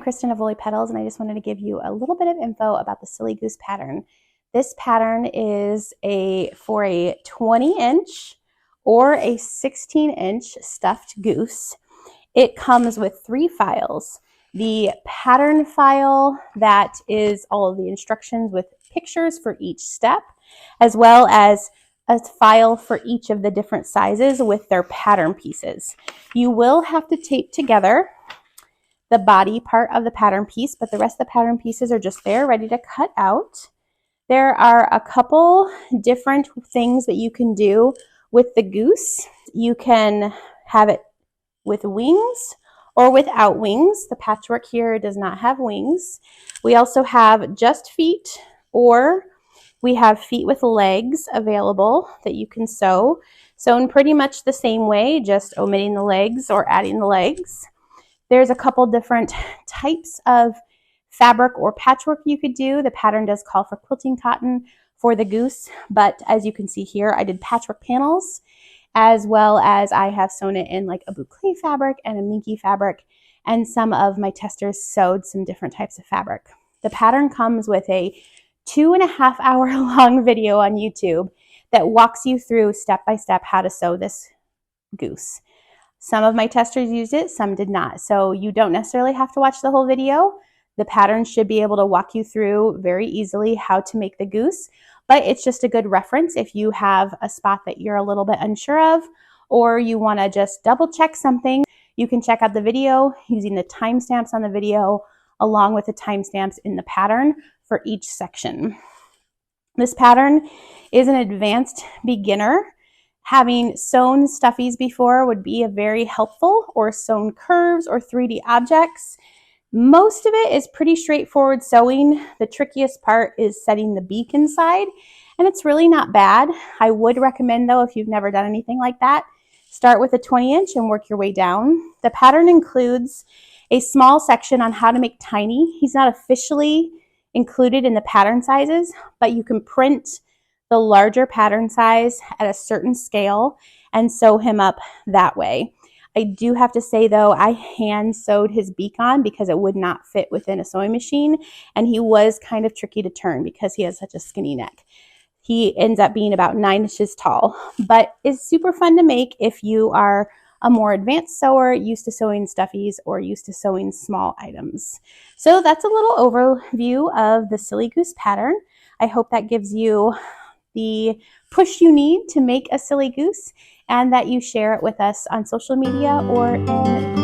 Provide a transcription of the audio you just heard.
Kristen of woollypetals, and I just wanted to give you a little bit of info about the Silly Goose pattern. This pattern is for a 20-inch or a 16-inch stuffed goose. It comes with 3 files. The pattern file that is all of the instructions with pictures for each step, as well as a file for each of the different sizes with their pattern pieces. You will have to tape together the body part of the pattern piece, but the rest of the pattern pieces are just there ready to cut out. There are a couple different things that you can do with the goose. You can have it with wings or without wings. The patchwork here does not have wings. We also have just feet, or we have feet with legs available that you can sew. Sewn pretty much the same way, just omitting the legs or adding the legs. There's a couple different types of fabric or patchwork you could do. The pattern does call for quilting cotton for the goose, but as you can see here, I did patchwork panels, as well as I have sewn it in like a boucle fabric and a minky fabric, and some of my testers sewed some different types of fabric. The pattern comes with a 2.5 hour long video on YouTube that walks you through step by step how to sew this goose. Some of my testers used it, some did not. So you don't necessarily have to watch the whole video. The pattern should be able to walk you through very easily how to make the goose, but it's just a good reference if you have a spot that you're a little bit unsure of, or you want to just double check something. You can check out the video using the timestamps on the video along with the timestamps in the pattern for each section. This pattern is an advanced beginner. Having sewn stuffies before would be very helpful, or sewn curves or 3D objects. Most of it is pretty straightforward sewing. The trickiest part is setting the beak inside, and it's really not bad. I would recommend, though, if you've never done anything like that, start with a 20-inch and work your way down. The pattern includes a small section on how to make tiny. He's not officially included in the pattern sizes, but you can print the larger pattern size at a certain scale and sew him up that way. I do have to say, though, I hand sewed his beak on because it would not fit within a sewing machine, and he was kind of tricky to turn because he has such a skinny neck. He ends up being about 9 inches tall, but is super fun to make if you are a more advanced sewer, used to sewing stuffies or used to sewing small items. So that's a little overview of the Silly Goose pattern. I hope that gives you the push you need to make a silly goose, and that you share it with us on social media or in